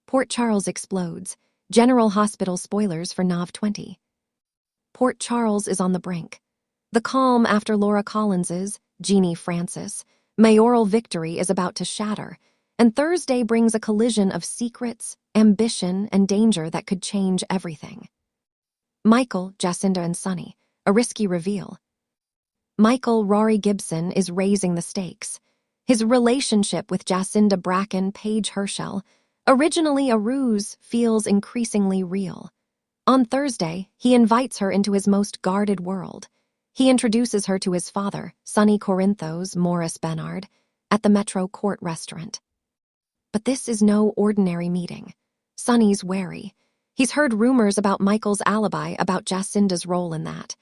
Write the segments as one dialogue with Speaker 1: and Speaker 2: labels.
Speaker 1: Port Charles explodes. General Hospital spoilers for NOV 20. Port Charles is on the brink. The calm after Laura Collins's, Jeannie Francis, mayoral victory is about to shatter, and Thursday brings a collision of secrets, ambition, and danger that could change everything. Michael, Jacinda and Sonny, a risky reveal. Michael Rory Gibson is raising the stakes. His relationship with Jacinda Bracken Page Herschel, originally a ruse, feels increasingly real. On Thursday, he invites her into his most guarded world. He introduces her to his father, Sonny Corinthos Morris Bernard, at the Metro Court restaurant. But this is no ordinary meeting. Sonny's wary. He's heard rumors about Michael's alibi, about Jacinda's role in that.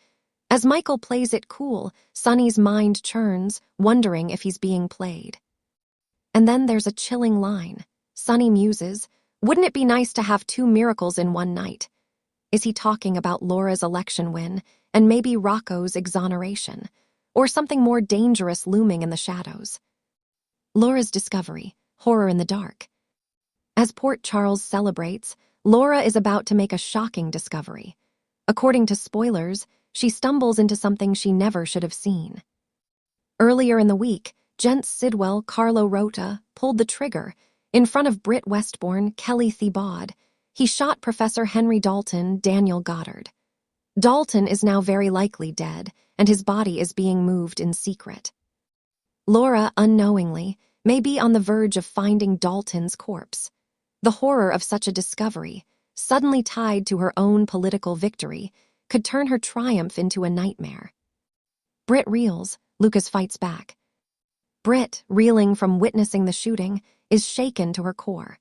Speaker 1: As Michael plays it cool, Sonny's mind churns, wondering if he's being played. And then there's a chilling line. Sonny muses, "Wouldn't it be nice to have two miracles in one night?" Is he talking about Laura's election win and maybe Rocco's exoneration, or something more dangerous looming in the shadows? Laura's discovery, horror in the dark. As Port Charles celebrates, Laura is about to make a shocking discovery. According to spoilers, she stumbles into something she never should have seen. Earlier in the week, Gents Sidwell Carlo Rota pulled the trigger. In front of Britt Westbourne, Kelly Thibaud, he shot Professor Henry Dalton, Daniel Goddard. Dalton is now very likely dead, and his body is being moved in secret. Laura, unknowingly, may be on the verge of finding Dalton's corpse. The horror of such a discovery, suddenly tied to her own political victory, could turn her triumph into a nightmare. Britt reels, Lucas fights back. Britt, reeling from witnessing the shooting, is shaken to her core.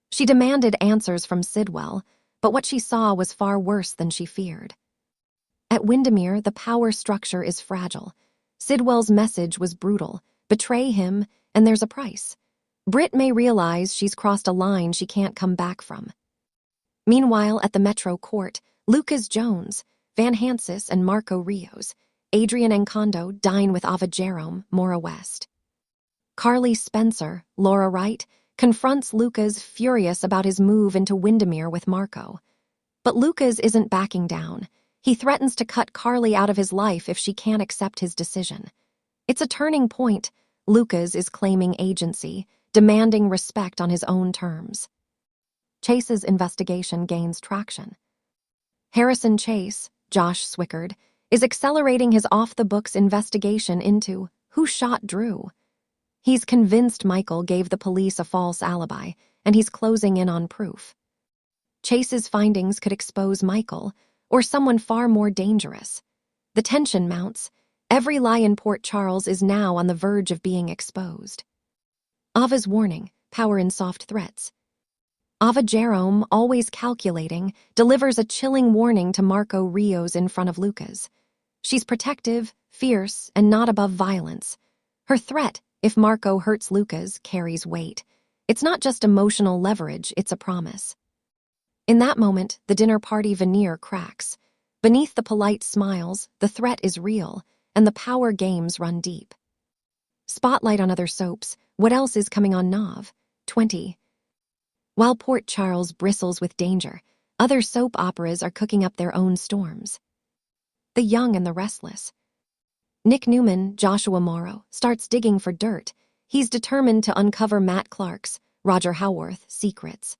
Speaker 1: She demanded answers from Sidwell, but what she saw was far worse than she feared. At Windermere, the power structure is fragile. Sidwell's message was brutal: betray him, and there's a price. Britt may realize she's crossed a line she can't come back from. Meanwhile, at the Metro Court, Lucas Jones, Van Hansis and Marco Rios, Adrian Encondo dine with Ava Jerome, Maura West. Carly Spencer, Laura Wright, confronts Lucas, furious about his move into Windermere with Marco. But Lucas isn't backing down. He threatens to cut Carly out of his life if she can't accept his decision. It's a turning point. Lucas is claiming agency, demanding respect on his own terms. Chase's investigation gains traction. Harrison Chase, Josh Swickard, is accelerating his off-the-books investigation into who shot Drew. He's convinced Michael gave the police a false alibi, and he's closing in on proof. Chase's findings could expose Michael, or someone far more dangerous. The tension mounts. Every lie in Port Charles is now on the verge of being exposed. Ava's warning, power in soft threats. Ava Jerome, always calculating, delivers a chilling warning to Marco Rios in front of Lucas. She's protective, fierce, and not above violence. Her threat, if Marco hurts Lucas, carries weight. It's not just emotional leverage, it's a promise. In that moment, the dinner party veneer cracks. Beneath the polite smiles, the threat is real, and the power games run deep. Spotlight on other soaps. What else is coming on NOV 20? While Port Charles bristles with danger, other soap operas are cooking up their own storms. The Young and the Restless. Nick Newman, Joshua Morrow, starts digging for dirt. He's determined to uncover Matt Clark's, Roger Howarth, secrets.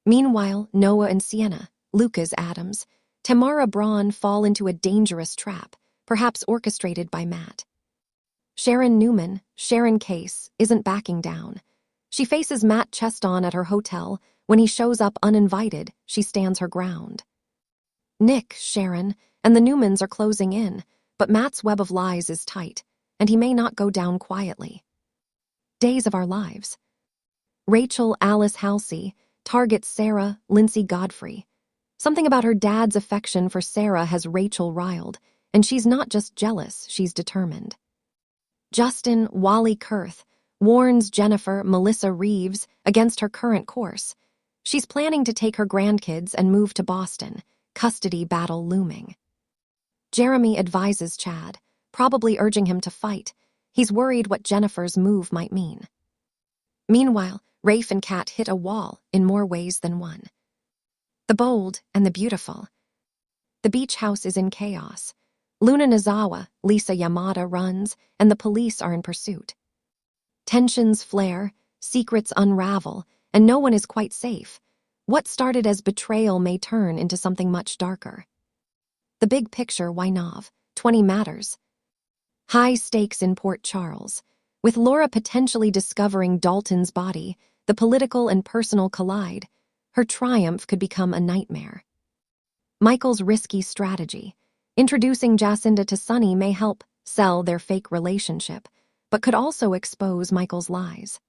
Speaker 1: Meanwhile, Noah and Sienna, Lucas Adams, Tamara Braun fall into a dangerous trap, perhaps orchestrated by Matt. Sharon Newman, Sharon Case, isn't backing down. She faces Matt Cheston at her hotel. When he shows up uninvited, she stands her ground. Nick, Sharon, and the Newmans are closing in, but Matt's web of lies is tight, and he may not go down quietly. Days of Our Lives. Rachel Alice Halsey targets Sarah Lindsay Godfrey. Something about her dad's affection for Sarah has Rachel riled, and she's not just jealous, she's determined. Justin Wally Kurth warns Jennifer Melissa Reeves against her current course. She's planning to take her grandkids and move to Boston, custody battle looming. Jeremy advises Chad, probably urging him to fight. He's worried what Jennifer's move might mean. Meanwhile, Rafe and Kat hit a wall in more ways than one. The bold and the beautiful. The beach house is in chaos. Luna Nozawa, Lisa Yamada runs, and the police are in pursuit. Tensions flare, secrets unravel, and no one is quite safe. What started as betrayal may turn into something much darker. The big picture, why Nav? 20 matters. High stakes in Port Charles. With Laura potentially discovering Dalton's body, the political and personal collide. Her triumph could become a nightmare. Michael's risky strategy. Introducing Jacinda to Sonny may help sell their fake relationship, but could also expose Michael's lies.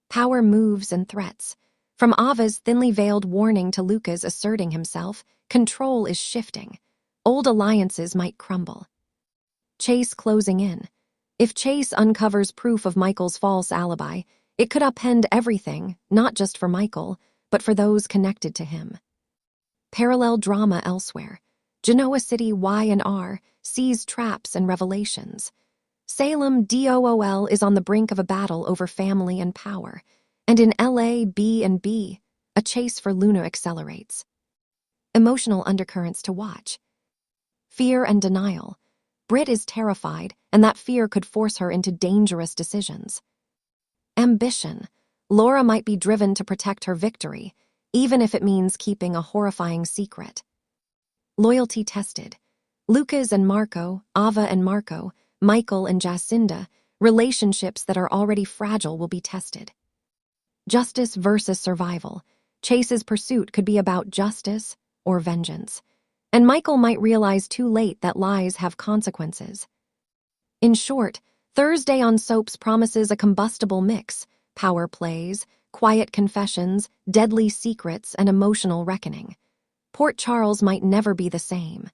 Speaker 1: Power moves and threats. From Ava's thinly veiled warning to Luca's asserting himself, control is shifting. Old alliances might crumble. Chase closing in. If Chase uncovers proof of Michael's false alibi, it could upend everything, not just for Michael, but for those connected to him. Parallel drama elsewhere. Genoa City Y&R sees traps and revelations. Salem DOOL is on the brink of a battle over family and power. And in LA B&B, a chase for Luna accelerates. Emotional undercurrents to watch. Fear and denial. Britt is terrified, and that fear could force her into dangerous decisions. Ambition. Laura might be driven to protect her victory, even if it means keeping a horrifying secret. Loyalty tested. Lucas and Marco, Ava and Marco, Michael and Jacinda, relationships that are already fragile will be tested. Justice versus survival. Chase's pursuit could be about justice or vengeance. And Michael might realize too late that lies have consequences. In short, Thursday on Soaps promises a combustible mix: power plays, quiet confessions, deadly secrets, and emotional reckoning. Port Charles might never be the same.